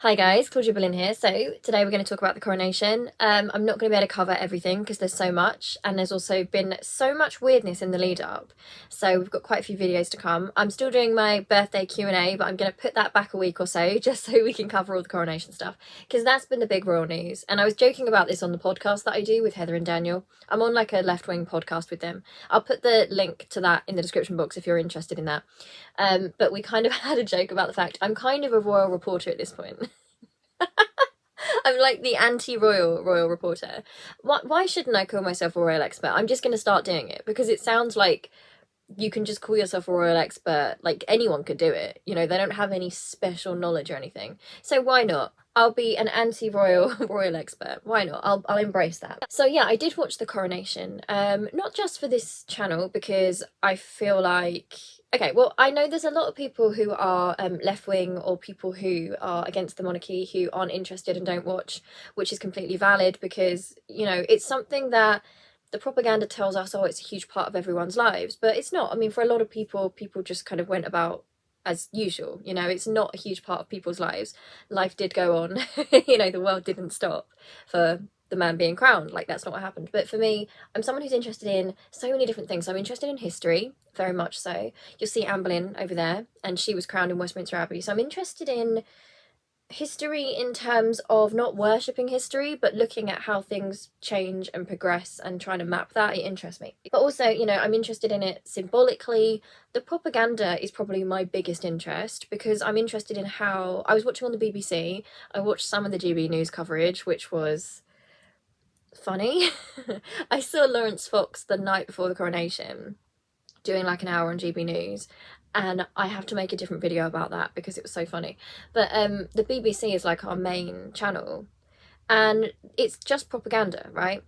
Hi guys, Claudia Boleyn here. So today we're going to talk about the coronation. I'm not going to be able to cover everything because there's so much, and there's also been so much weirdness in the lead up. So we've got quite a few videos to come. I'm still doing my birthday Q&A, but I'm going to put that back a week or so just so we can cover all the coronation stuff, because that's been the big royal news. And I was joking about this on the podcast that I do with Heather and Daniel. I'm on like a left-wing podcast with them. I'll put the link to that in the description box if you're interested in that. But we kind of had a joke about the fact I'm kind of a royal reporter at this point. I'm like the anti-royal royal reporter. Why shouldn't I call myself a royal expert? I'm just going to start doing it because it sounds like you can just call yourself a royal expert. Like anyone could do it. You know, they don't have any special knowledge or anything. So why not? I'll be an anti-royal royal expert. Why not? I'll embrace that. So yeah, I did watch the coronation. Not just for this channel because I feel like, okay, well, I know there's a lot of people who are left-wing or people who are against the monarchy who aren't interested and don't watch, which is completely valid because, you know, it's something that the propaganda tells us, oh, it's a huge part of everyone's lives, but it's not. I mean, for a lot of people just kind of went about as usual, you know, it's not a huge part of people's lives. Life did go on, you know, the world didn't stop for the man being crowned, like that's not what happened. But for me, I'm someone who's interested in so many different things. I'm interested in history, very much so. You'll see Anne Boleyn over there, and she was crowned in Westminster Abbey. So I'm interested in history in terms of not worshipping history, but looking at how things change and progress and trying to map that. It interests me. But also, you know, I'm interested in it symbolically. The propaganda is probably my biggest interest because I'm interested in how I was watching on the BBC. I watched some of the GB News coverage, which was funny. I saw Lawrence Fox the night before the coronation doing like an hour on GB News, and I have to make a different video about that because it was so funny. But the BBC is like our main channel, and it's just propaganda, right?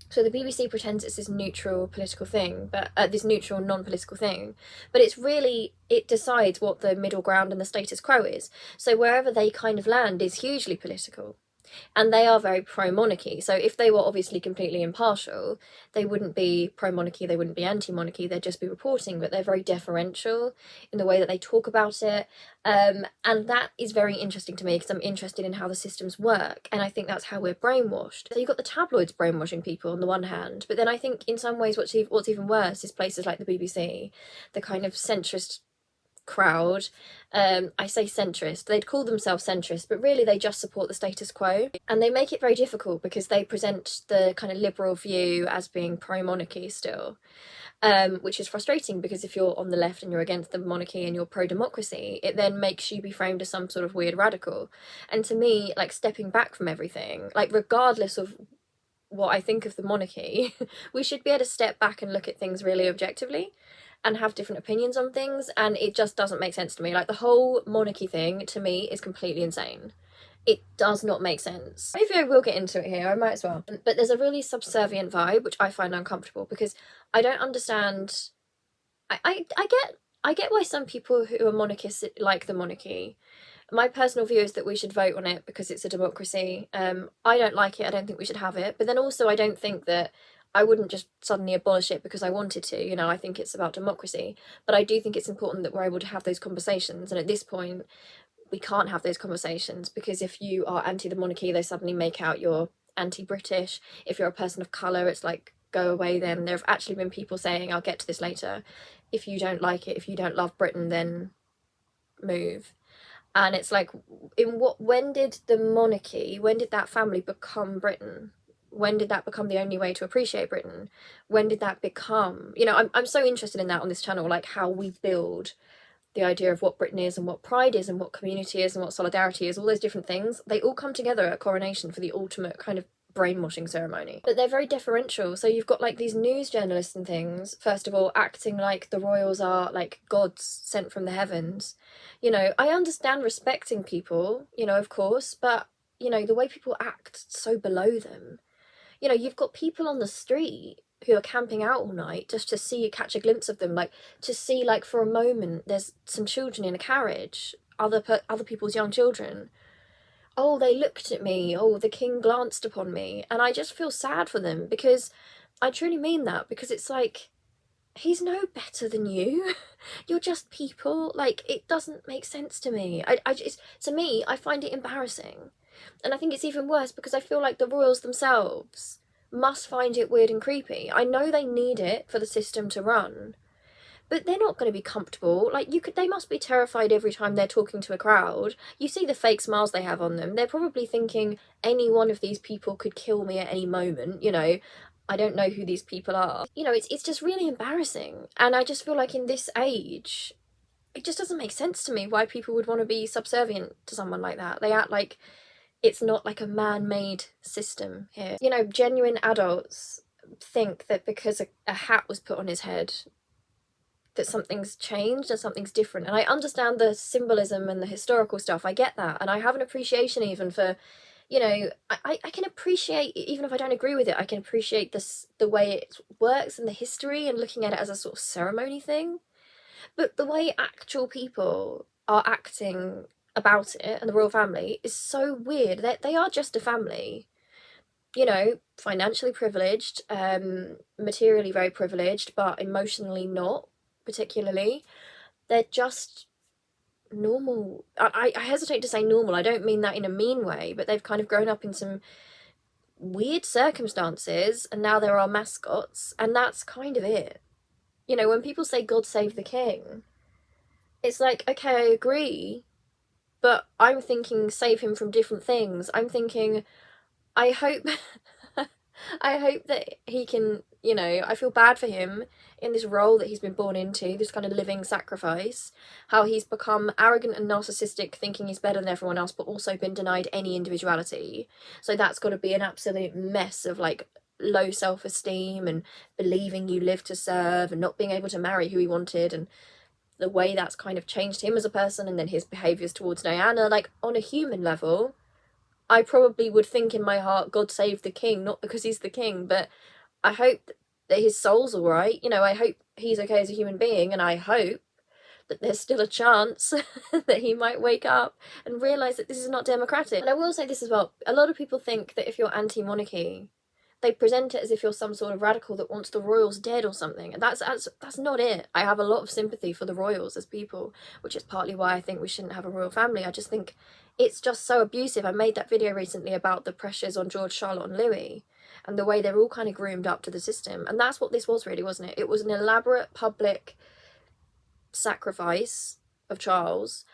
So the BBC pretends it's this neutral political thing, but this neutral non-political thing, but it's really, it decides what the middle ground and the status quo is. So wherever they kind of land is hugely political. And they are very pro-monarchy. So if they were obviously completely impartial, they wouldn't be pro-monarchy, they wouldn't be anti-monarchy, they'd just be reporting, but they're very deferential in the way that they talk about it. And that is very interesting to me because I'm interested in how the systems work, and I think that's how we're brainwashed. So you've got the tabloids brainwashing people on the one hand, but then I think in some ways what's even worse is places like the BBC, the kind of centrist crowd. I say centrist, they'd call themselves centrist, but really they just support the status quo, and they make it very difficult because they present the kind of liberal view as being pro-monarchy still, which is frustrating because if you're on the left and you're against the monarchy and you're pro-democracy, it then makes you be framed as some sort of weird radical. And to me, like, stepping back from everything, like regardless of what I think of the monarchy, we should be able to step back and look at things really objectively and have different opinions on things, and it just doesn't make sense to me. Like, the whole monarchy thing to me is completely insane. It does not make sense. Maybe I will get into it here, I might as well. But there's a really subservient vibe which I find uncomfortable because I don't understand. I get why some people who are monarchists like the monarchy. My personal view is that we should vote on it because it's a democracy. I don't like it, I don't think we should have it, but then also I don't think that I wouldn't just suddenly abolish it because I wanted to, you know, I think it's about democracy. But I do think it's important that we're able to have those conversations, and at this point, we can't have those conversations because if you are anti the monarchy, they suddenly make out you're anti-British. If you're a person of colour, it's like, go away then. There have actually been people saying, I'll get to this later, if you don't like it, if you don't love Britain, then move. And it's like, when did the monarchy, when did that family become Britain? When did that become the only way to appreciate Britain? When did that become, you know, I'm so interested in that on this channel, like how we build the idea of what Britain is and what pride is and what community is and what solidarity is, all those different things, they all come together at coronation for the ultimate kind of brainwashing ceremony. But they're very deferential. So you've got like these news journalists and things, first of all, acting like the royals are like gods sent from the heavens. You know, I understand respecting people, you know, of course, but you know, the way people act so below them. You know, you've got people on the street who are camping out all night just to catch a glimpse of them, like to see, like, for a moment there's some children in a carriage, other people's young children. Oh, they looked at me, oh, the king glanced upon me, and I just feel sad for them because I truly mean that, because it's like, he's no better than you. You're just people. Like, it doesn't make sense to me. I just, to me, I find it embarrassing. And I think it's even worse because I feel like the royals themselves must find it weird and creepy. I know they need it for the system to run, but they're not going to be comfortable. Like, they must be terrified every time they're talking to a crowd. You see the fake smiles they have on them. They're probably thinking any one of these people could kill me at any moment, you know. I don't know who these people are. You know, it's just really embarrassing. And I just feel like in this age, it just doesn't make sense to me why people would want to be subservient to someone like that. They act like it's not like a man-made system here. You know, genuine adults think that because a hat was put on his head that something's changed and something's different. And I understand the symbolism and the historical stuff, I get that. And I have an appreciation even for, you know, I can appreciate, even if I don't agree with it, I can appreciate the way it works and the history and looking at it as a sort of ceremony thing. But the way actual people are acting about it and the royal family is so weird. They are just a family, you know, financially privileged, materially very privileged, but emotionally not particularly. They're just normal. I hesitate to say normal. I don't mean that in a mean way, but they've kind of grown up in some weird circumstances and now there are mascots, and that's kind of it. You know, when people say God save the king, it's like, okay, I agree, but I'm thinking save him from different things. I'm thinking, I hope I hope that he can, you know, I feel bad for him in this role that he's been born into, this kind of living sacrifice, how he's become arrogant and narcissistic, thinking he's better than everyone else, but also been denied any individuality. So that's got to be an absolute mess of like low self-esteem and believing you live to serve and not being able to marry who he wanted, and the way that's kind of changed him as a person, and then his behaviours towards Diana. Like, on a human level, I probably would think in my heart, God save the king, not because he's the king, but I hope that his soul's all right. You know, I hope he's okay as a human being, and I hope that there's still a chance that he might wake up and realise that this is not democratic. And I will say this as well, a lot of people think that if you're anti-monarchy, they present it as if you're some sort of radical that wants the royals dead or something, and that's not it. I have a lot of sympathy for the royals as people, which is partly why I think we shouldn't have a royal family. I just think it's just so abusive. I made that video recently about the pressures on George, Charlotte and Louis and the way they're all kind of groomed up to the system, and that's what this was really, wasn't it? It was an elaborate public sacrifice of Charles,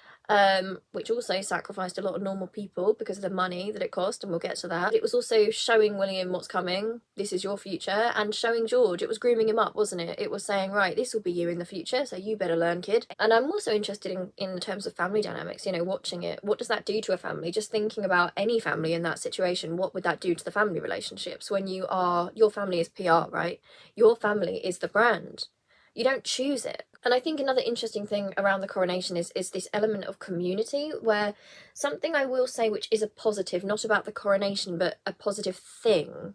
which also sacrificed a lot of normal people because of the money that it cost, and we'll get to that. It was also showing William what's coming, this is your future, and showing George, it was grooming him up, wasn't it? It was saying, right, this will be you in the future, so you better learn, kid. And I'm also interested in terms of family dynamics, you know, watching it. What does that do to a family? Just thinking about any family in that situation, what would that do to the family relationships when your family is PR, right? Your family is the brand. You don't choose it. And I think another interesting thing around the coronation is this element of community, where something I will say which is a positive, not about the coronation, but a positive thing,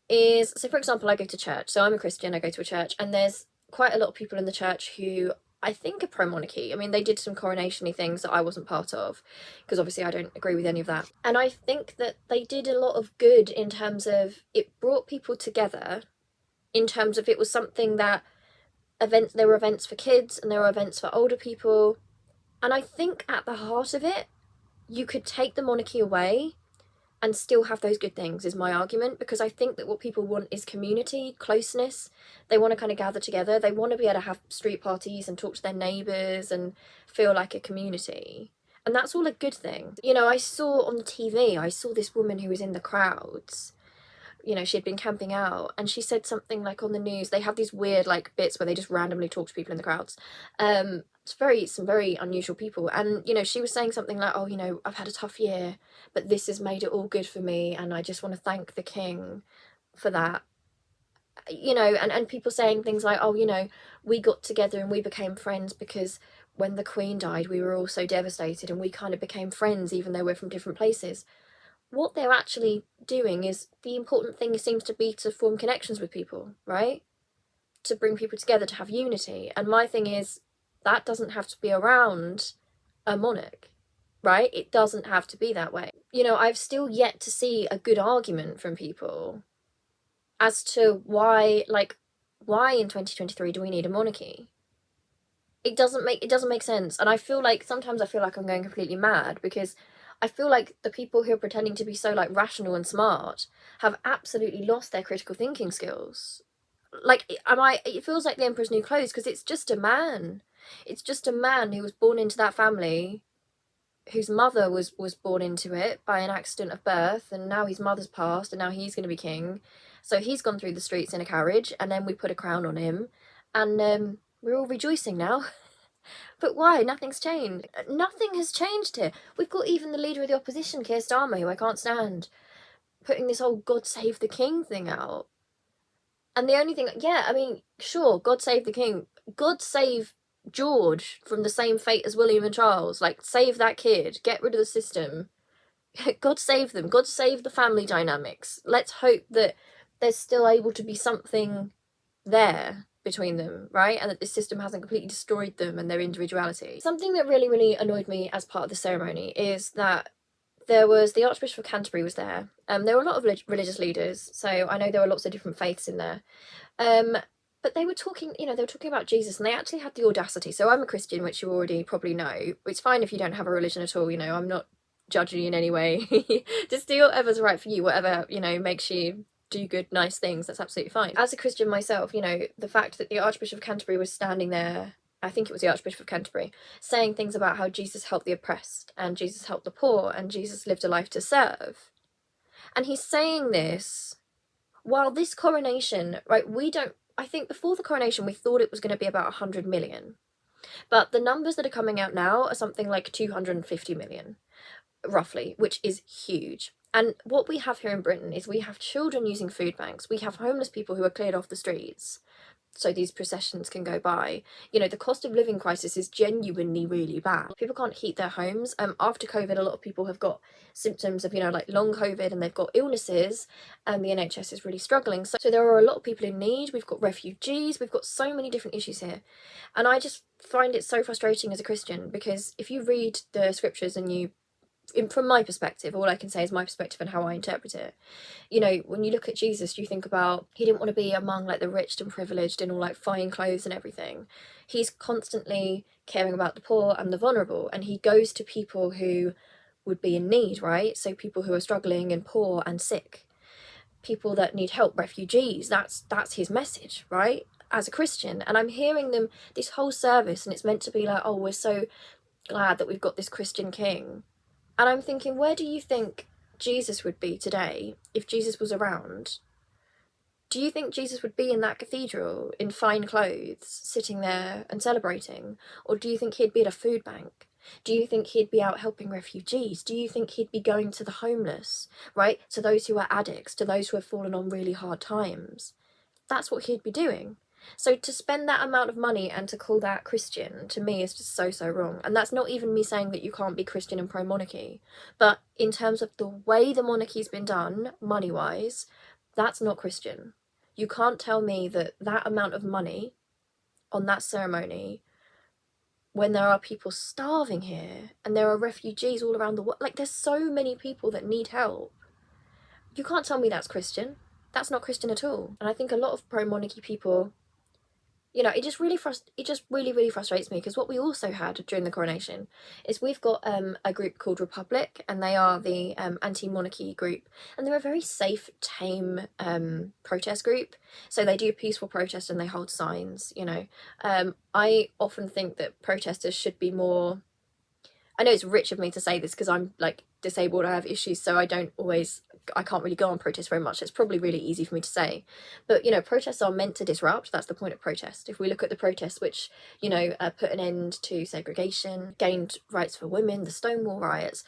is, so for example, I go to church. So I'm a Christian, I go to a church, and there's quite a lot of people in the church who I think are pro-monarchy. I mean, they did some coronation-y things that I wasn't part of, because obviously I don't agree with any of that. And I think that they did a lot of good in terms of it brought people together, in terms of it was something that there were events for kids and there were events for older people, and I think at the heart of it you could take the monarchy away and still have those good things, is my argument, because I think that what people want is community, closeness. They want to kind of gather together, they want to be able to have street parties and talk to their neighbours and feel like a community, and that's all a good thing. You know, I saw on the TV, I saw this woman who was in the crowds, you know, she had been camping out, and she said something like on the news, they have these weird like bits where they just randomly talk to people in the crowds. It's some very unusual people, and you know, she was saying something like, oh, you know, I've had a tough year, but this has made it all good for me, and I just want to thank the king for that. You know, and people saying things like, oh, you know, we got together and we became friends because when the Queen died we were all so devastated and we kind of became friends even though we're from different places. What they're actually doing is, the important thing seems to be to form connections with people, right? To bring people together, to have unity. And my thing is, that doesn't have to be around a monarch, right? It doesn't have to be that way. You know, I've still yet to see a good argument from people as to why, like, why in 2023 do we need a monarchy? It doesn't make sense. And I feel like sometimes I feel like I'm going completely mad, because I feel like the people who are pretending to be so like rational and smart have absolutely lost their critical thinking skills. Like, it feels like the Emperor's New Clothes, because it's just a man. It's just a man who was born into that family, whose mother was born into it by an accident of birth, and now his mother's passed, and now he's going to be king. So he's gone through the streets in a carriage, and then we put a crown on him, and we're all rejoicing now. But why? Nothing's changed. Nothing has changed here. We've got even the leader of the opposition, Keir Starmer, who I can't stand, putting this whole God Save the King thing out. And the only thing, yeah, I mean, sure, God save the king. God save George from the same fate as William and Charles. Like, save that kid. Get rid of the system. God save them. God save the family dynamics. Let's hope that there's still able to be something there between them, right? And that this system hasn't completely destroyed them and their individuality. Something that really, really annoyed me as part of the ceremony is that there was the Archbishop of Canterbury was there. There were a lot of religious leaders, so I know there were lots of different faiths in there. But they were talking, they were talking about Jesus, and they actually had the audacity. So I'm a Christian, which you already probably know. It's fine if you don't have a religion at all, I'm not judging you in any way. Just do whatever's right for you, whatever, makes you do good, nice things, that's absolutely fine. As a Christian myself, the fact that the Archbishop of Canterbury was standing there, I think it was the Archbishop of Canterbury, saying things about how Jesus helped the oppressed, and Jesus helped the poor, and Jesus lived a life to serve. And he's saying this while this coronation, right, I think before the coronation we thought it was going to be about 100 million. But the numbers that are coming out now are something like 250 million, roughly, which is huge. And what we have here in Britain is we have children using food banks. We have homeless people who are cleared off the streets so these processions can go by. The cost of living crisis is genuinely really bad. People can't heat their homes. After COVID, a lot of people have got symptoms of, like long COVID, and they've got illnesses, and the NHS is really struggling. So there are a lot of people in need. We've got refugees. We've got so many different issues here. And I just find it so frustrating as a Christian, because if you read the scriptures and from my perspective, all I can say is my perspective and how I interpret it. When you look at Jesus, you think about, he didn't want to be among like the rich and privileged in all like fine clothes and everything. He's constantly caring about the poor and the vulnerable, and he goes to people who would be in need, right? So people who are struggling and poor and sick, people that need help, refugees. That's his message, right? As a Christian. And I'm hearing them this whole service, and it's meant to be like, oh, we're so glad that we've got this Christian king. And I'm thinking, where do you think Jesus would be today if Jesus was around? Do you think Jesus would be in that cathedral in fine clothes, sitting there and celebrating? Or do you think he'd be at a food bank? Do you think he'd be out helping refugees? Do you think he'd be going to the homeless, right? To those who are addicts, to those who have fallen on really hard times? That's what he'd be doing. So to spend that amount of money and to call that Christian, to me, is just so, so wrong. And that's not even me saying that you can't be Christian and pro-monarchy. But in terms of the way the monarchy's been done, money-wise, that's not Christian. You can't tell me that that amount of money on that ceremony, when there are people starving here and there are refugees all around the world, like there's so many people that need help. You can't tell me that's Christian. That's not Christian at all. And I think a lot of pro-monarchy people, it just really really frustrates me, because what we also had during the coronation is we've got a group called Republic, and they are the anti-monarchy group, and they're a very safe, tame protest group. So they do peaceful protest and they hold signs. I often think that protesters should be more, I know it's rich of me to say this because I'm like disabled, I have issues, so I can't really go on protest very much. It's probably really easy for me to say. But, protests are meant to disrupt. That's the point of protest. If we look at the protests which, put an end to segregation, gained rights for women, the Stonewall riots,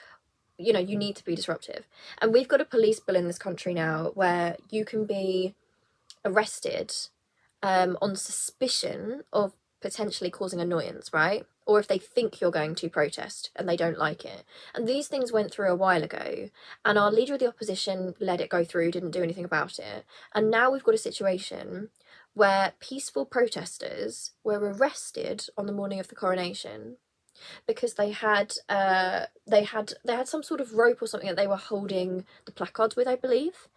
you need to be disruptive. And we've got a police bill in this country now where you can be arrested on suspicion of potentially causing annoyance, right? Or if they think you're going to protest and they don't like it. And these things went through a while ago, and our leader of the opposition let it go through, didn't do anything about it. And now we've got a situation where peaceful protesters were arrested on the morning of the coronation, because they had some sort of rope or something that they were holding the placards with, I believe.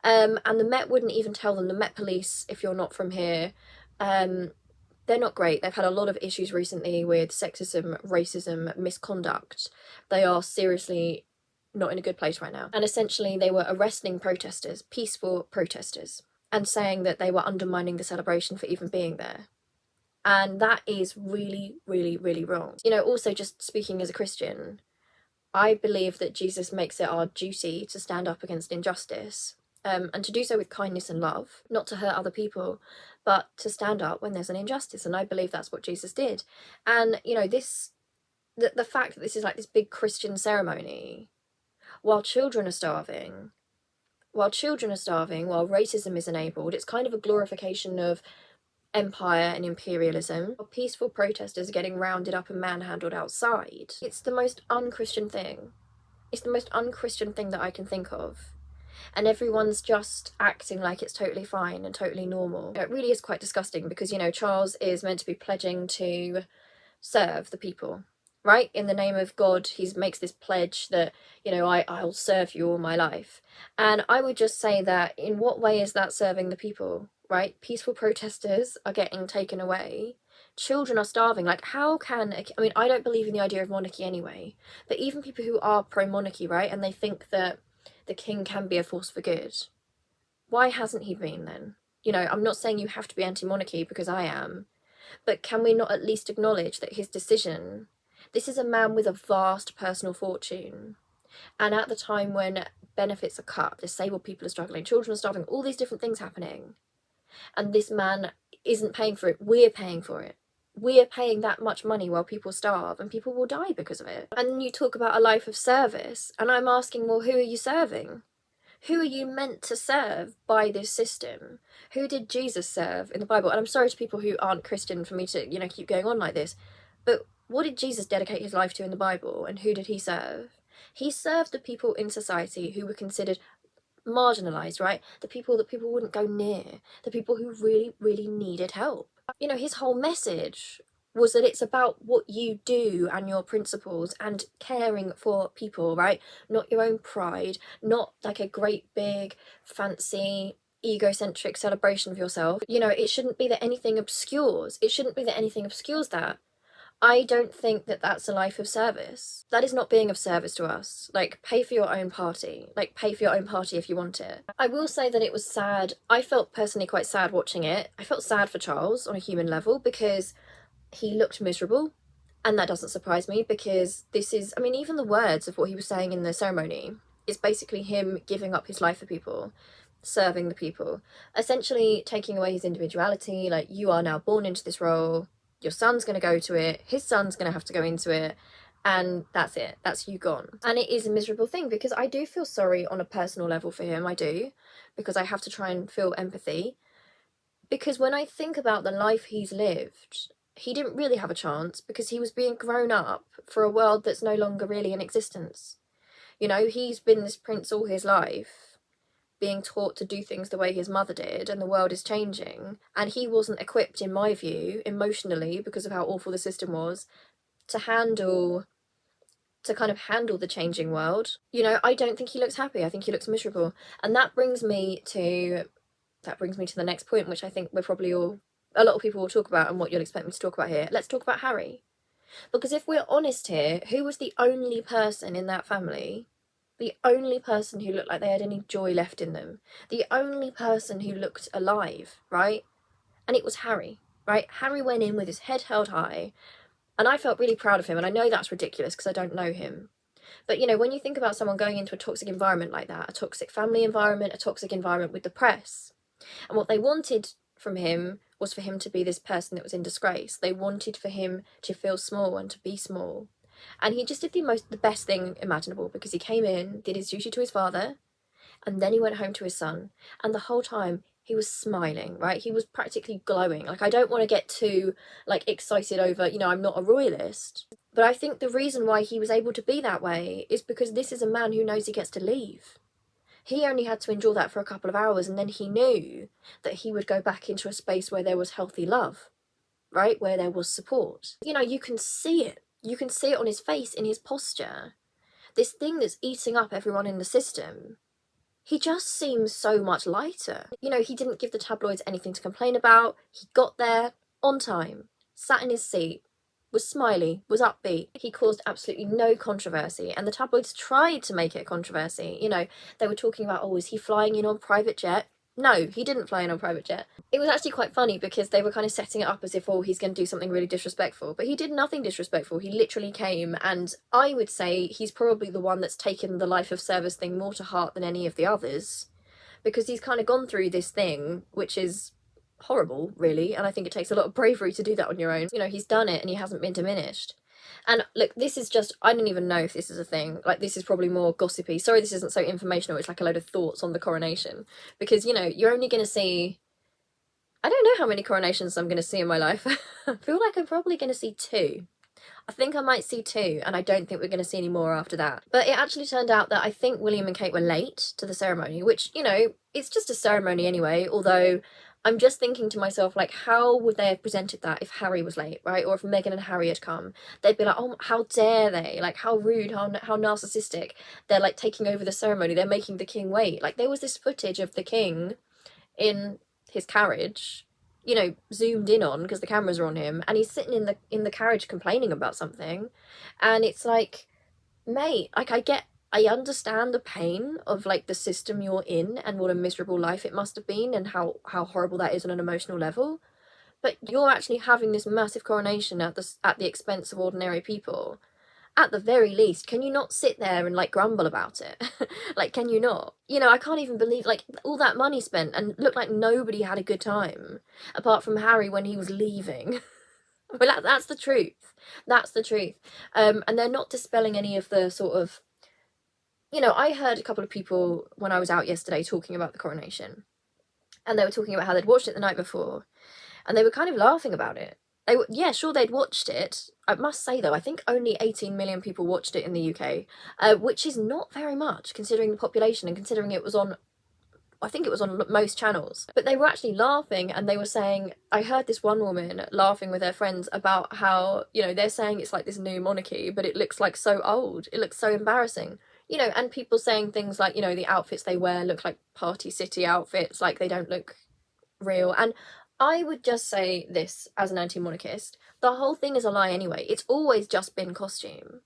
And the Met wouldn't even tell them. The Met Police, if you're not from here, they're not great. They've had a lot of issues recently with sexism, racism, misconduct. They are seriously not in a good place right now. And essentially they were arresting protesters, peaceful protesters, and saying that they were undermining the celebration for even being there. And that is really, really, really wrong. You know, also just speaking as a Christian, I believe that Jesus makes it our duty to stand up against injustice, and to do so with kindness and love, not to hurt other people, but to stand up when there's an injustice. And I believe that's what Jesus did. And, you know, the fact that this is like this big Christian ceremony, while children are starving, while racism is enabled, it's kind of a glorification of empire and imperialism. Peaceful protesters are getting rounded up and manhandled outside. It's the most un-Christian thing. It's the most un-Christian thing that I can think of. And everyone's just acting like it's totally fine and totally normal. It really is quite disgusting because, you know, Charles is meant to be pledging to serve the people, right? In the name of God, he makes this pledge that, you know, I'll serve you all my life. And I would just say that in what way is that serving the people, right? Peaceful protesters are getting taken away. Children are starving. Like, how can, I mean, I don't believe in the idea of monarchy anyway, but even people who are pro-monarchy, right, and they think that the king can be a force for good, why hasn't he been then? You know, I'm not saying you have to be anti-monarchy because I am, but can we not at least acknowledge that his decision, this is a man with a vast personal fortune, and at the time when benefits are cut, disabled people are struggling, children are starving, all these different things happening, and this man isn't paying for it, we're paying for it. We are paying that much money while people starve, and people will die because of it. And then you talk about a life of service, and I'm asking, well, who are you serving? Who are you meant to serve by this system? Who did Jesus serve in the Bible? And I'm sorry to people who aren't Christian for me to, you know, keep going on like this, but what did Jesus dedicate his life to in the Bible, and who did he serve? He served the people in society who were considered marginalised, right? The people that people wouldn't go near, the people who really, really needed help. You know, his whole message was that it's about what you do and your principles and caring for people, right? Not your own pride, not like a great big fancy egocentric celebration of yourself. You know, it shouldn't be that anything obscures. It shouldn't be that anything obscures that. I don't think that that's a life of service. That is not being of service to us. Like, pay for your own party. Like, pay for your own party if you want it. I will say that it was sad. I felt personally quite sad watching it. I felt sad for Charles on a human level because he looked miserable. And that doesn't surprise me because this is, I mean, even the words of what he was saying in the ceremony is basically him giving up his life for people, serving the people, essentially taking away his individuality. Like, you are now born into this role. Your son's going to go to it, his son's going to have to go into it, and that's it. That's you gone. And it is a miserable thing because I do feel sorry on a personal level for him. I do, because I have to try and feel empathy. Because when I think about the life he's lived, he didn't really have a chance because he was being grown up for a world that's no longer really in existence. You know, he's been this prince all his life, being taught to do things the way his mother did, and the world is changing, and he wasn't equipped, in my view, emotionally, because of how awful the system was, to kind of handle the changing world. You know, I don't think he looks happy. I think he looks miserable. And that brings me to the next point, which I think a lot of people will talk about and what you'll expect me to talk about here. Let's talk about Harry. Because if we're honest here, who was the only person in that family, the only person who looked like they had any joy left in them, the only person who looked alive, right? And it was Harry, right? Harry went in with his head held high, and I felt really proud of him, and I know that's ridiculous because I don't know him. But, you know, when you think about someone going into a toxic environment like that, a toxic family environment, a toxic environment with the press, and what they wanted from him was for him to be this person that was in disgrace. They wanted for him to feel small and to be small. And he just did the best thing imaginable because he came in, did his duty to his father, and then he went home to his son. And the whole time he was smiling, right? He was practically glowing. Like, I don't want to get too, like, excited over, you know, I'm not a royalist. But I think the reason why he was able to be that way is because this is a man who knows he gets to leave. He only had to endure that for a couple of hours, and then he knew that he would go back into a space where there was healthy love, right? Where there was support. You know, you can see it. You can see it on his face, in his posture. This thing that's eating up everyone in the system. He just seems so much lighter. You know, he didn't give the tabloids anything to complain about. He got there on time, sat in his seat, was smiley, was upbeat. He caused absolutely no controversy, and the tabloids tried to make it a controversy. You know, they were talking about, oh, is he flying in on private jet? No, he didn't fly in on private jet. It was actually quite funny because they were kind of setting it up as if, oh, he's going to do something really disrespectful. But he did nothing disrespectful. He literally came, and I would say he's probably the one that's taken the life of service thing more to heart than any of the others, because he's kind of gone through this thing, which is horrible, really, and I think it takes a lot of bravery to do that on your own. You know, he's done it and he hasn't been diminished. And look, this is just, I don't even know if this is a thing. Like, this is probably more gossipy. Sorry, this isn't so informational. It's like a load of thoughts on the coronation. Because, you know, you're only going to see, I don't know how many coronations I'm going to see in my life. I feel like I'm probably going to see 2. I think I might see 2, and I don't think we're going to see any more after that. But it actually turned out that I think William and Kate were late to the ceremony, which, you know, it's just a ceremony anyway, although I'm just thinking to myself, like, how would they have presented that if Harry was late, right? Or if Meghan and Harry had come? They'd be like, oh, how dare they? Like, how rude, how narcissistic. They're, like, taking over the ceremony. They're making the king wait. Like, there was this footage of the king in his carriage, you know, zoomed in on because the cameras are on him, and he's sitting in the carriage complaining about something. And it's like, mate, like, I understand the pain of, like, the system you're in and what a miserable life it must have been and how horrible that is on an emotional level. But you're actually having this massive coronation at the expense of ordinary people. At the very least, can you not sit there and, like, grumble about it? Like, can you not? You know, I can't even believe, like, all that money spent and looked like nobody had a good time, apart from Harry when he was leaving. Well, that's the truth. That's the truth. And they're not dispelling any of the sort of, you know, I heard a couple of people when I was out yesterday talking about the coronation, and they were talking about how they'd watched it the night before, and they were kind of laughing about it. They were, yeah, sure, they'd watched it. I must say, though, I think only 18 million people watched it in the UK, which is not very much considering the population and considering it was on, I think it was on most channels. But they were actually laughing, and they were saying, I heard this one woman laughing with her friends about how, you know, they're saying it's like this new monarchy, but it looks like so old. It looks so embarrassing. You know, and people saying things like, you know, the outfits they wear look like Party City outfits, like they don't look real. And I would just say this as an anti-monarchist, the whole thing is a lie anyway. It's always just been costume.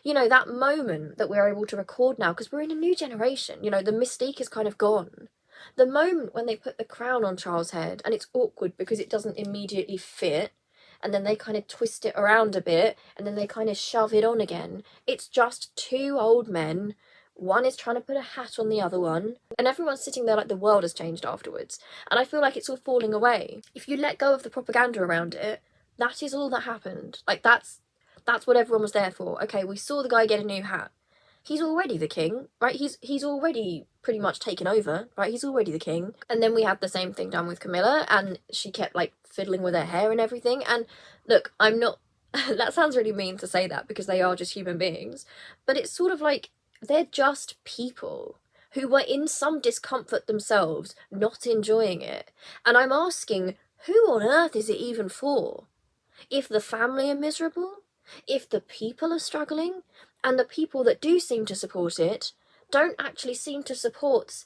You know, that moment that we're able to record now, because we're in a new generation, you know, the mystique is kind of gone. The moment when they put the crown on Charles' head, and it's awkward because it doesn't immediately fit, and then they kind of twist it around a bit, and then they kind of shove it on again. It's just 2 old men. One is trying to put a hat on the other one, and everyone's sitting there like the world has changed afterwards. And I feel like it's all falling away. If you let go of the propaganda around it, that is all that happened. Like, that's what everyone was there for. Okay, we saw the guy get a new hat. He's already the king, right? He's already pretty much taken over, right? He's already the king. And then we had the same thing done with Camilla, and she kept, like, fiddling with her hair and everything. And look, I'm not, that sounds really mean to say that because they are just human beings, but it's sort of like, they're just people who were in some discomfort themselves, not enjoying it. And I'm asking, who on earth is it even for? If the family are miserable, if the people are struggling, and the people that do seem to support it don't actually seem to support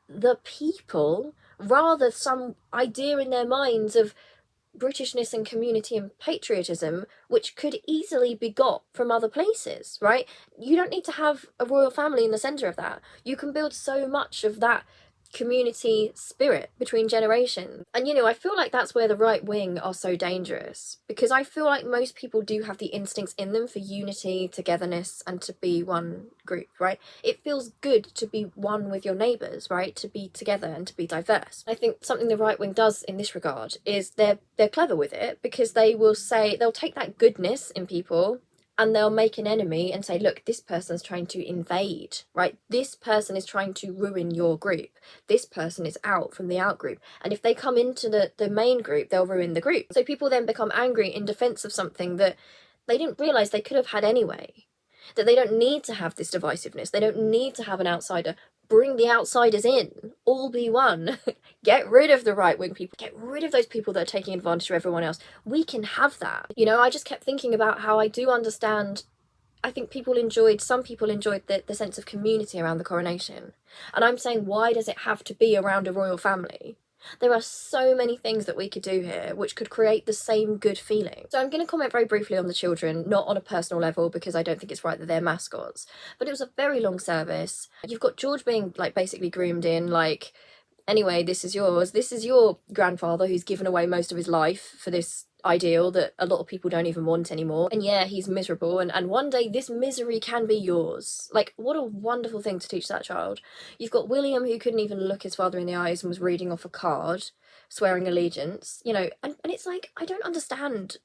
the people, rather some idea in their minds of Britishness and community and patriotism, which could easily be got from other places, right? You don't need to have a royal family in the centre of that. You can build so much of that community spirit between generations. And, you know, I feel like that's where the right wing are so dangerous, because I feel like most people do have the instincts in them for unity, togetherness, and to be one group, right? It feels good to be one with your neighbours, right? To be together and to be diverse. I think something the right wing does in this regard is they're clever with it, because they will say, they'll take that goodness in people and they'll make an enemy and say, look, this person's trying to invade, right? This person is trying to ruin your group. This person is out from the out group. And if they come into the main group, they'll ruin the group. So people then become angry in defense of something that they didn't realize they could have had anyway. that they don't need to have this divisiveness. They don't need to have an outsider. Bring the outsiders in. All be one. Get rid of the right-wing people. Get rid of those people that are taking advantage of everyone else. We can have that. You know, I just kept thinking about how I do understand. I think some people enjoyed the sense of community around the coronation. And I'm saying, why does it have to be around a royal family? There are so many things that we could do here which could create the same good feeling. So I'm going to comment very briefly on the children, not on a personal level because I don't think it's right that they're mascots. But it was a very long service. You've got George being like basically groomed in like, anyway, this is yours. This is your grandfather who's given away most of his life for this ideal that a lot of people don't even want anymore. And yeah, he's miserable, and one day this misery can be yours. Like, what a wonderful thing to teach that child. You've got William, who couldn't even look his father in the eyes and was reading off a card, swearing allegiance, you know, and it's like, I don't understand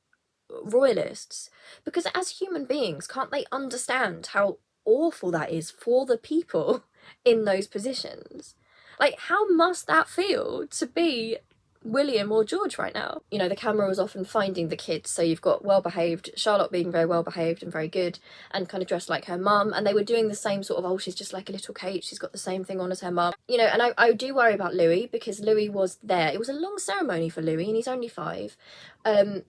royalists, because as human beings, can't they understand how awful that is for the people in those positions? Like, how must that feel to be William or George right now? You know, the camera was often finding the kids, so you've got well-behaved Charlotte being very well-behaved and very good and kind of dressed like her mum, and they were doing the same sort of, oh, she's just like a little Kate, she's got the same thing on as her mum, you know. And I do worry about Louis, because Louis was there. It was a long ceremony for Louis, and he's only 5, and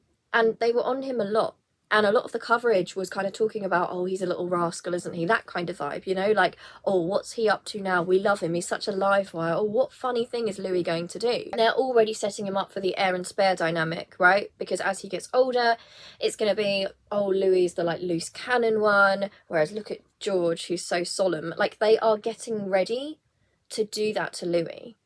they were on him a lot. And a lot of the coverage was kind of talking about, oh, he's a little rascal, isn't he? That kind of vibe, you know, like, oh, what's he up to now? We love him. He's such a live wire. Oh, what funny thing is Louis going to do? And they're already setting him up for the heir and spare dynamic, right? Because as he gets older, it's going to be, oh, Louis is the like loose cannon one. Whereas look at George, who's so solemn. Like, they are getting ready to do that to Louis.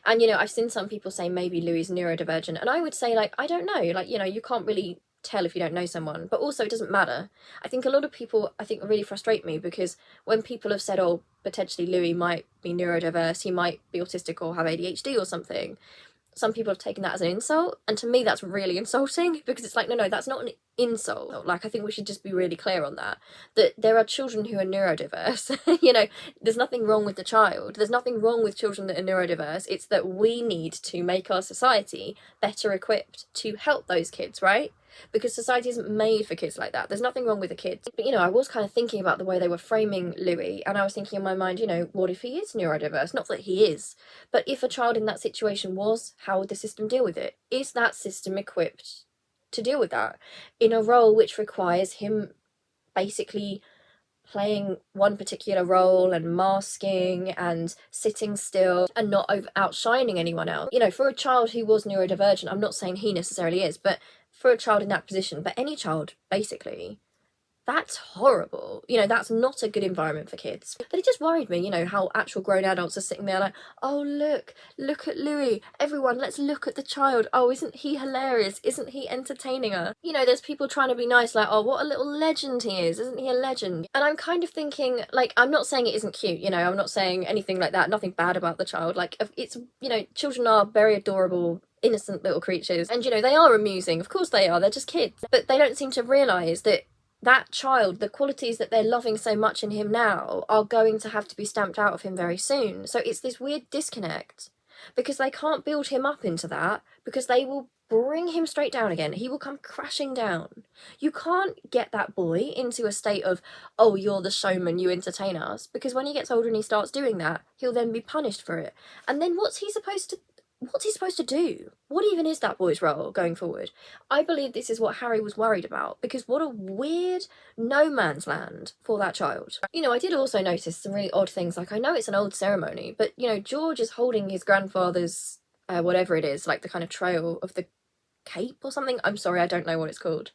And, you know, I've seen some people say maybe Louis is neurodivergent. And I would say, like, I don't know. Like, you know, you can't really tell if you don't know someone, but also it doesn't matter. I think a lot of people, really frustrate me, because when people have said, oh, potentially Louis might be neurodiverse, he might be autistic or have ADHD or something, some people have taken that as an insult, and to me that's really insulting, because it's like, no, that's not an insult. Like, I think we should just be really clear on that there are children who are neurodiverse. You know, there's nothing wrong with the child, there's nothing wrong with children that are neurodiverse. It's that we need to make our society better equipped to help those kids, right? Because society isn't made for kids like that. There's nothing wrong with the kids. But, you know, I was kind of thinking about the way they were framing Louis, and I was thinking in my mind, you know, what if he is neurodiverse? Not that he is, but if a child in that situation was, how would the system deal with it? Is that system equipped to deal with that in a role which requires him basically playing one particular role and masking and sitting still and not outshining anyone else? You know, for a child who was neurodivergent, I'm not saying he necessarily is, but for a child in that position, but any child basically, that's horrible. You know, that's not a good environment for kids. But it just worried me, you know, how actual grown adults are sitting there like, oh, look at Louis. Everyone, let's look at the child. Oh, isn't he hilarious? Isn't he entertaining her? You know, there's people trying to be nice, like, oh, what a little legend he is. Isn't he a legend? And I'm kind of thinking, like, I'm not saying it isn't cute, you know, I'm not saying anything like that, nothing bad about the child. Like, it's, you know, children are very adorable, innocent little creatures, and, you know, they are amusing. Of course they are, they're just kids. But they don't seem to realise that child, the qualities that they're loving so much in him now, are going to have to be stamped out of him very soon. So it's this weird disconnect, because they can't build him up into that, because they will bring him straight down again. He will come crashing down. You can't get that boy into a state of, oh, you're the showman, you entertain us, because when he gets older and he starts doing that, he'll then be punished for it. And then what's he supposed to do? What even is that boy's role going forward? I believe this is what Harry was worried about, because what a weird no man's land for that child. You know, I did also notice some really odd things. Like, I know it's an old ceremony, but, you know, George is holding his grandfather's, whatever it is, like the kind of trail of the cape or something. I'm sorry, I don't know what it's called.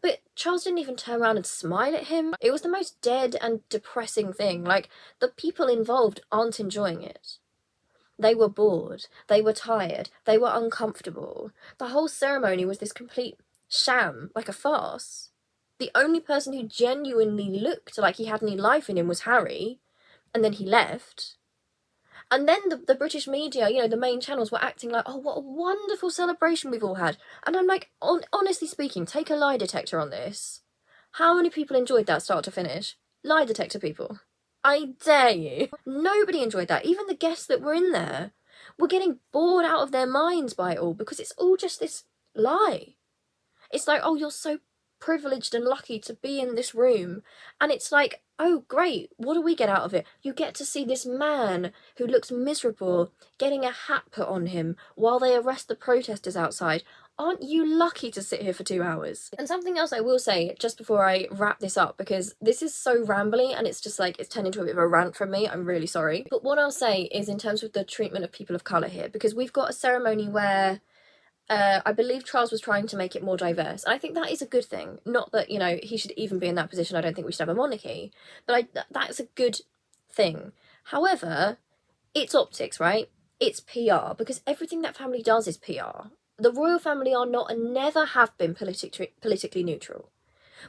But Charles didn't even turn around and smile at him. It was the most dead and depressing thing. Like, the people involved aren't enjoying it. They were bored, they were tired, they were uncomfortable. The whole ceremony was this complete sham, like a farce. The only person who genuinely looked like he had any life in him was Harry, and then he left. And then the British media, you know, the main channels were acting like, oh, what a wonderful celebration we've all had. And I'm like, honestly speaking, take a lie detector on this. How many people enjoyed that start to finish? Lie detector people. I dare you. Nobody enjoyed that. Even the guests that were in there were getting bored out of their minds by it all, because it's all just this lie. It's like, oh, you're so privileged and lucky to be in this room. And it's like, oh great, what do we get out of it? You get to see this man who looks miserable getting a hat put on him while they arrest the protesters outside. Aren't you lucky to sit here for 2 hours? And something else I will say just before I wrap this up, because this is so rambly and it's just like, it's turned into a bit of a rant from me, I'm really sorry. But what I'll say is in terms of the treatment of people of colour here, because we've got a ceremony where I believe Charles was trying to make it more diverse. And I think that is a good thing. Not that, you know, he should even be in that position. I don't think we should have a monarchy. But that's a good thing. However, it's optics, right? It's PR, because everything that family does is PR. The royal family are not and never have been politically neutral.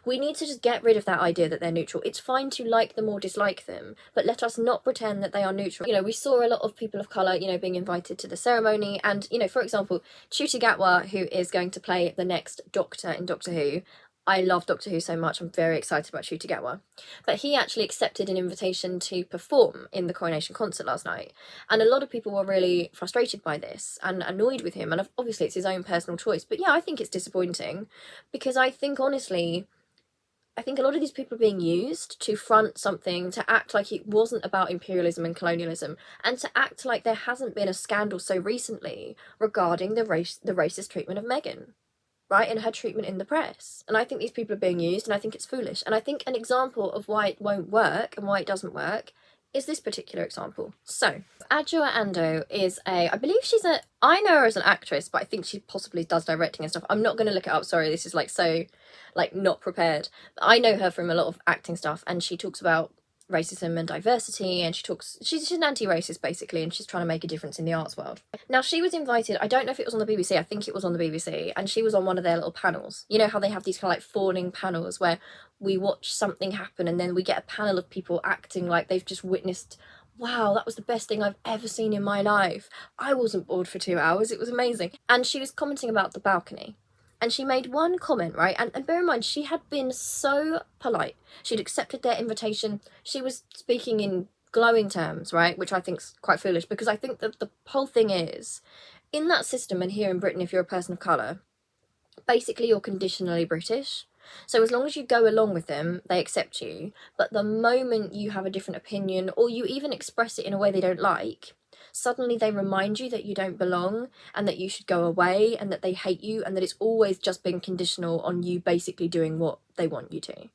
We need to just get rid of that idea that they're neutral. It's fine to like them or dislike them, but let us not pretend that they are neutral. You know, we saw a lot of people of colour, you know, being invited to the ceremony. And, you know, for example, Ncuti Gatwa, who is going to play the next Doctor in Doctor Who. I love Doctor Who so much, I'm very excited about Ncuti Gatwa. But he actually accepted an invitation to perform in the Coronation concert last night. And a lot of people were really frustrated by this and annoyed with him. And obviously it's his own personal choice. But yeah, I think it's disappointing, because I think, honestly, I think a lot of these people are being used to front something, to act like it wasn't about imperialism and colonialism, and to act like there hasn't been a scandal so recently regarding the racist treatment of Meghan, right, and her treatment in the press. And I think these people are being used, and I think it's foolish. And I think an example of why it won't work and why it doesn't work is this particular example. So, Adjoa Ando is I believe I know her as an actress, but I think she possibly does directing and stuff. I'm not going to look it up, sorry, this is like so, like, not prepared. But I know her from a lot of acting stuff, and she talks about racism and diversity, and she's an anti-racist basically, and she's trying to make a difference in the arts world. Now, she was invited, I don't know if it was on the BBC, I think it was on the BBC, and she was on one of their little panels. You know how they have these kind of like fawning panels where we watch something happen and then we get a panel of people acting like they've just witnessed, wow, that was the best thing I've ever seen in my life. I wasn't bored for 2 hours, it was amazing. And she was commenting about the balcony. And she made one comment, right? And bear in mind, she had been so polite. She'd accepted their invitation. She was speaking in glowing terms, right? Which I think's quite foolish, because I think that the whole thing is, in that system and here in Britain, if you're a person of colour, basically you're conditionally British. So as long as you go along with them, they accept you. But the moment you have a different opinion, or you even express it in a way they don't like, suddenly they remind you that you don't belong and that you should go away and that they hate you and that it's always just been conditional on you basically doing what they want you to.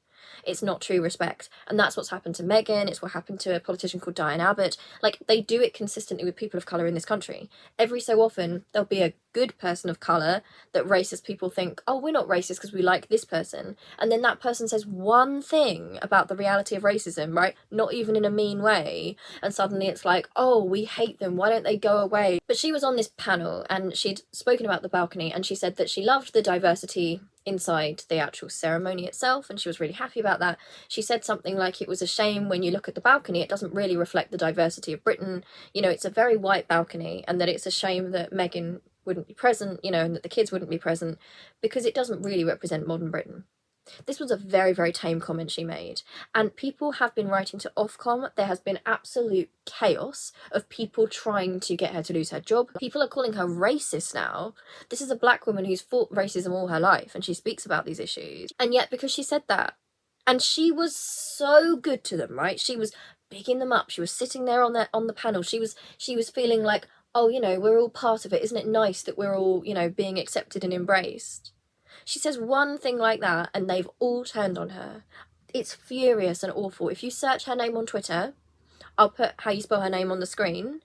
It's not true respect. And that's what's happened to Meghan. It's what happened to a politician called Diane Abbott. Like, they do it consistently with people of colour in this country. Every so often, there'll be a good person of colour that racist people think, oh, we're not racist because we like this person. And then that person says one thing about the reality of racism, right? Not even in a mean way. And suddenly it's like, oh, we hate them. Why don't they go away? But she was on this panel and she'd spoken about the balcony, and she said that she loved the diversity inside the actual ceremony itself, and she was really happy about that. She said something like, it was a shame when you look at the balcony, it doesn't really reflect the diversity of Britain. You know, it's a very white balcony, and that it's a shame that Meghan wouldn't be present, you know, and that the kids wouldn't be present, because it doesn't really represent modern Britain. This was a very, very tame comment she made, and people have been writing to Ofcom. There has been absolute chaos of people trying to get her to lose her job. People are calling her racist now. This is a black woman who's fought racism all her life, and she speaks about these issues. And yet, because she said that, and she was so good to them, right? She was bigging them up. She was sitting there on the panel. She was feeling like, oh, you know, we're all part of it. Isn't it nice that we're all, you know, being accepted and embraced? She says one thing like that and they've all turned on her. It's furious and awful. If you search her name on Twitter, I'll put how you spell her name on the screen.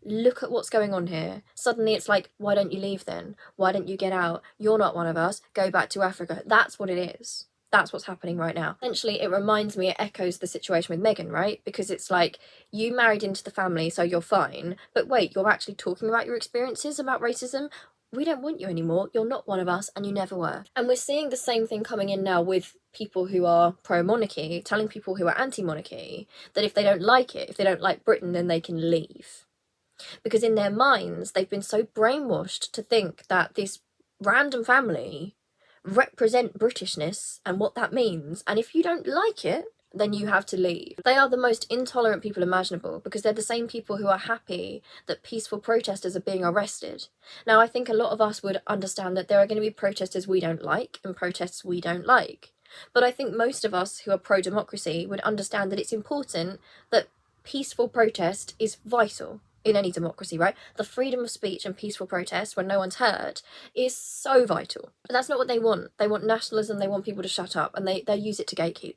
Look at what's going on here. Suddenly it's like, why don't you leave then? Why don't you get out? You're not one of us. Go back to Africa. That's what it is. That's what's happening right now. Essentially, it reminds me, it echoes the situation with Meghan, right? Because it's like, you married into the family, so you're fine. But wait, you're actually talking about your experiences about racism? We don't want you anymore. You're not one of us, and you never were. And we're seeing the same thing coming in now with people who are pro-monarchy, telling people who are anti-monarchy that if they don't like it, if they don't like Britain, then they can leave. Because in their minds, they've been so brainwashed to think that this random family represent Britishness and what that means, and if you don't like it, then you have to leave. They are the most intolerant people imaginable because they're the same people who are happy that peaceful protesters are being arrested. Now, I think a lot of us would understand that there are going to be protesters we don't like and protests we don't like. But I think most of us who are pro-democracy would understand that it's important that peaceful protest is vital in any democracy, right? The freedom of speech and peaceful protest when no one's heard is so vital. But that's not what they want. They want nationalism, they want people to shut up, and they use it to gatekeep.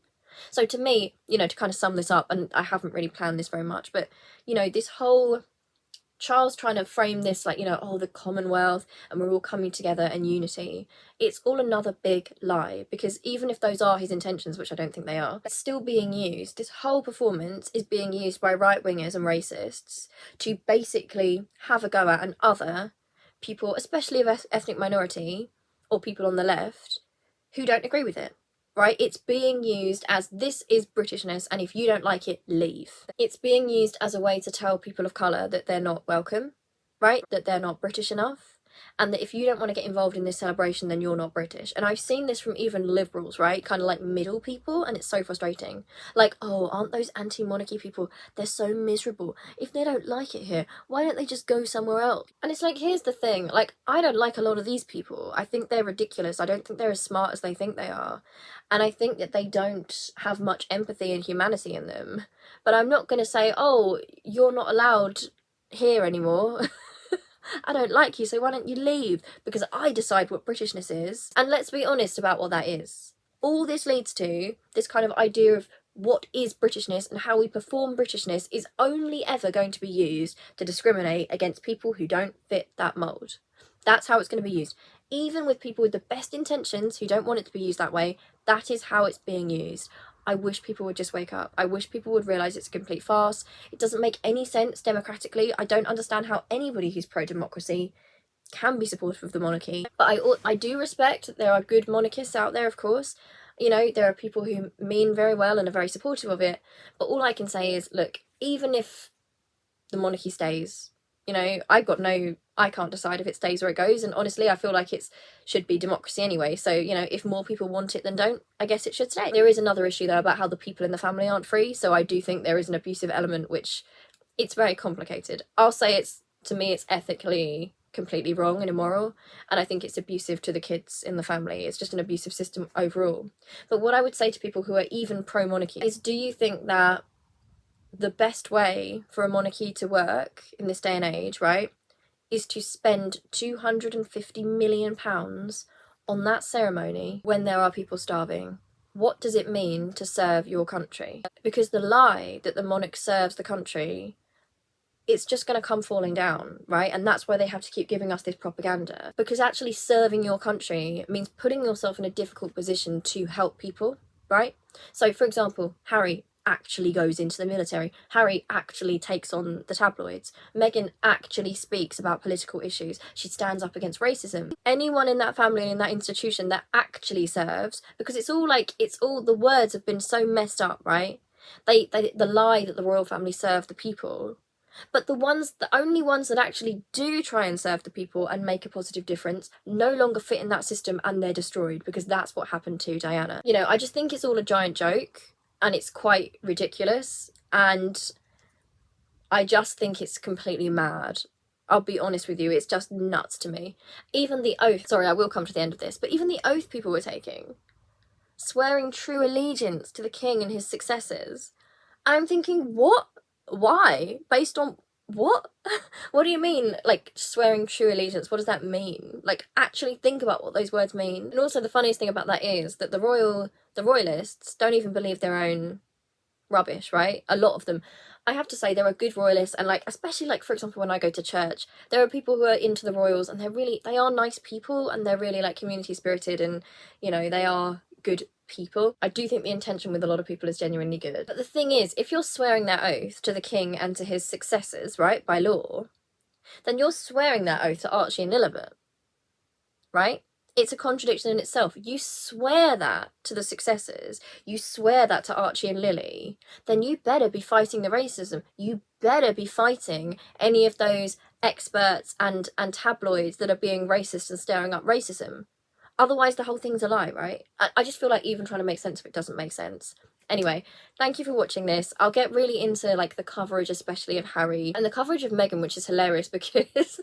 So to me, you know, to kind of sum this up, and I haven't really planned this very much, but, you know, this whole Charles trying to frame this like, you know, oh, the Commonwealth and we're all coming together in unity, it's all another big lie, because even if those are his intentions, which I don't think they are, it's still being used. This whole performance is being used by right-wingers and racists to basically have a go at and other people, especially of ethnic minority or people on the left, who don't agree with it. Right? It's being used as this is Britishness, and if you don't like it, leave. It's being used as a way to tell people of colour that they're not welcome, right? That they're not British enough, and that if you don't want to get involved in this celebration, then you're not British. And I've seen this from even liberals, right? Kind of like middle people, and it's so frustrating. Like, oh, aren't those anti-monarchy people, they're so miserable. If they don't like it here, why don't they just go somewhere else? And it's like, here's the thing, like, I don't like a lot of these people. I think they're ridiculous. I don't think they're as smart as they think they are. And I think that they don't have much empathy and humanity in them. But I'm not going to say, oh, you're not allowed here anymore. I don't like you, so why don't you leave? Because I decide what Britishness is. And let's be honest about what that is. All this leads to, this kind of idea of what is Britishness and how we perform Britishness, is only ever going to be used to discriminate against people who don't fit that mould. That's how it's going to be used. Even with people with the best intentions who don't want it to be used that way, that is how it's being used. I wish people would just wake up. I wish people would realise it's a complete farce. It doesn't make any sense democratically. I don't understand how anybody who's pro-democracy can be supportive of the monarchy. But I do respect that there are good monarchists out there, of course. You know, there are people who mean very well and are very supportive of it. But all I can say is, look, even if the monarchy stays, you know, I can't decide if it stays or it goes, and honestly I feel like it should be democracy anyway, so, you know, if more people want it than don't, I guess it should stay. There is another issue though about how the people in the family aren't free, so I do think there is an abusive element, which it's very complicated. I'll say to me it's ethically completely wrong and immoral, and I think it's abusive to the kids in the family. It's just an abusive system overall. But what I would say to people who are even pro-monarchy is, do you think that the best way for a monarchy to work in this day and age, right, is to spend £250 million on that ceremony when there are people starving? What does it mean to serve your country? Because the lie that the monarch serves the country, it's just going to come falling down, right? And that's why they have to keep giving us this propaganda. Because actually serving your country means putting yourself in a difficult position to help people, right? So, for example, Harry actually goes into the military. Harry actually takes on the tabloids. Meghan actually speaks about political issues. She stands up against racism. Anyone in that family and in that institution that actually serves, because it's all the words have been so messed up, right? The lie that the royal family serve the people. But the only ones that actually do try and serve the people and make a positive difference no longer fit in that system, and they're destroyed, because that's what happened to Diana. You know, I just think it's all a giant joke. And it's quite ridiculous, and I just think it's completely mad. I'll be honest with you, it's just nuts to me. Even the oath, sorry, I will come to the end of this, but even the oath people were taking, swearing true allegiance to the king and his successors, I'm thinking, what? Why? Based on what? What do you mean, like, swearing true allegiance? What does that mean? Like, actually think about what those words mean. And also the funniest thing about that is that the royalists don't even believe their own rubbish, right? A lot of them. I have to say, there are good royalists, and like, especially like, for example, when I go to church, there are people who are into the royals, and they are nice people, and they're really like community spirited, and, you know, they are good people. I do think the intention with a lot of people is genuinely good. But the thing is, if you're swearing that oath to the king and to his successors, right, by law, then you're swearing that oath to Archie and Lilibet, right? It's a contradiction in itself. You swear that to the successors, you swear that to Archie and Lily, then you better be fighting the racism. You better be fighting any of those experts and tabloids that are being racist and stirring up racism. Otherwise, the whole thing's a lie, right? I just feel like even trying to make sense of it doesn't make sense. Anyway, thank you for watching this. I'll get really into like the coverage, especially of Harry, and the coverage of Meghan, which is hilarious because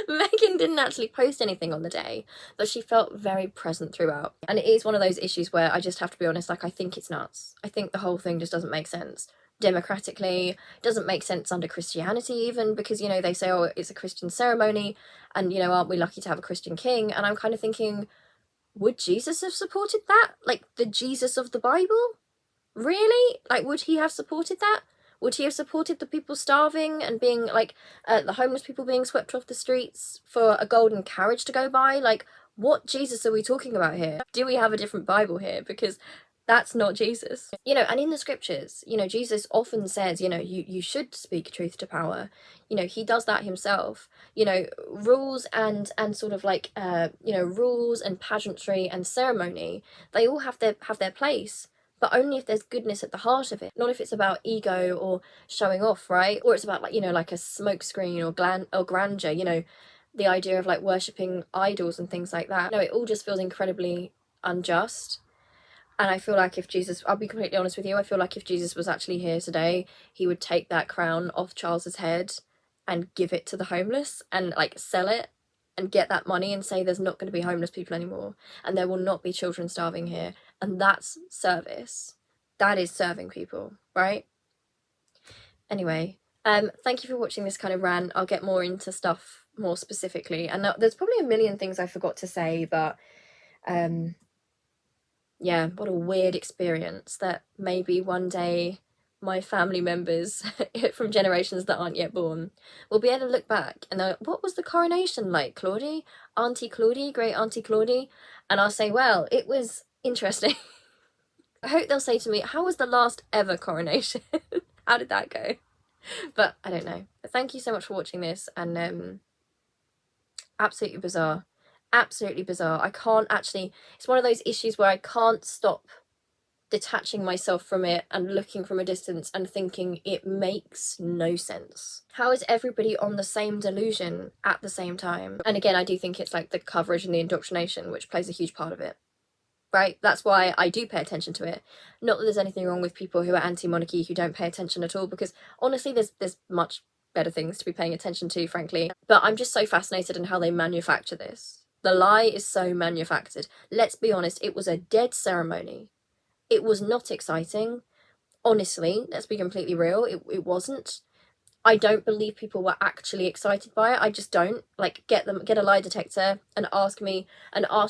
Meghan didn't actually post anything on the day, but she felt very present throughout. And it is one of those issues where I just have to be honest, like, I think it's nuts. I think the whole thing just doesn't make sense. Democratically, doesn't make sense under Christianity even, because, you know, they say, oh, it's a Christian ceremony, and, you know, aren't we lucky to have a Christian king? And I'm kind of thinking, would Jesus have supported that? Like, the Jesus of the Bible? Really? Like, would he have supported that? Would he have supported the people starving and being, like, the homeless people being swept off the streets for a golden carriage to go by? Like, what Jesus are we talking about here? Do we have a different Bible here? Because that's not Jesus. You know, and in the scriptures, you know, Jesus often says, you know, you should speak truth to power. You know, he does that himself. You know, rules and sort of like, you know, rules and pageantry and ceremony, they all have their place. But only if there's goodness at the heart of it, not if it's about ego or showing off, right? Or it's about, like, you know, like a smokescreen or grandeur, you know, the idea of like worshipping idols and things like that. No, it all just feels incredibly unjust. And I feel like if Jesus, I'll be completely honest with you, I feel like if Jesus was actually here today, he would take that crown off Charles's head and give it to the homeless and like sell it and get that money and say there's not going to be homeless people anymore and there will not be children starving here. And that's service. That is serving people, right? Anyway, thank you for watching this kind of rant. I'll get more into stuff more specifically. And there's probably a million things I forgot to say, but yeah, what a weird experience that maybe one day my family members from generations that aren't yet born will be able to look back and go, what was the coronation like, Claudie? Auntie Claudie, great Auntie Claudie? And I'll say, well, it was interesting. I hope they'll say to me, how was the last ever coronation? How did that go? But I don't know. But thank you so much for watching this, and absolutely bizarre. Absolutely bizarre. I can't actually, it's one of those issues where I can't stop detaching myself from it and looking from a distance and thinking it makes no sense. How is everybody on the same delusion at the same time? And again, I do think it's like the coverage and the indoctrination which plays a huge part of it, right? That's why I do pay attention to it. Not that there's anything wrong with people who are anti-monarchy who don't pay attention at all, because honestly there's much better things to be paying attention to, frankly. But I'm just so fascinated in how they manufacture this. The lie is so manufactured. Let's be honest, it was a dead ceremony. It was not exciting. Honestly, let's be completely real, it wasn't. I don't believe people were actually excited by it. I just don't. Like, get a lie detector and ask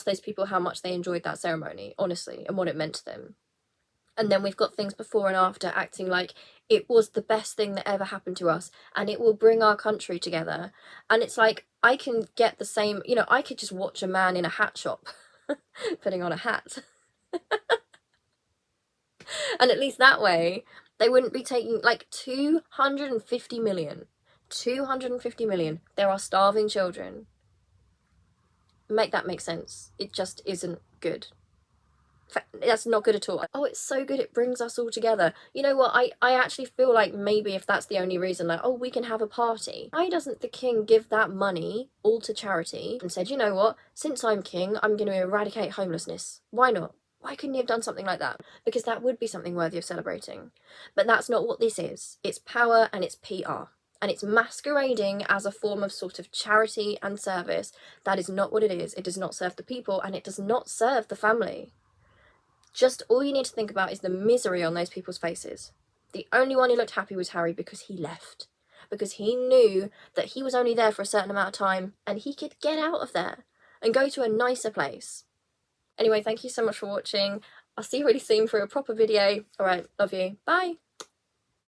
those people how much they enjoyed that ceremony, honestly, and what it meant to them. And then we've got things before and after acting like it was the best thing that ever happened to us and it will bring our country together. And it's like, I can get the same, you know, I could just watch a man in a hat shop putting on a hat. And at least that way, they wouldn't be taking like 250 million. 250 million. There are starving children. Make that make sense. It just isn't good. That's not good at all. Oh, it's so good, it brings us all together. You know what, I actually feel like maybe if that's the only reason, like, oh, we can have a party. Why doesn't the king give that money all to charity and said, you know what, since I'm king, I'm going to eradicate homelessness? Why not? Why couldn't he have done something like that? Because that would be something worthy of celebrating. But that's not what this is. It's power and it's PR. And it's masquerading as a form of sort of charity and service. That is not what it is. It does not serve the people and it does not serve the family. Just all you need to think about is the misery on those people's faces. The only one who looked happy was Harry because he left. Because he knew that he was only there for a certain amount of time and he could get out of there and go to a nicer place. Anyway, thank you so much for watching. I'll see you really soon for a proper video. Alright, love you. Bye!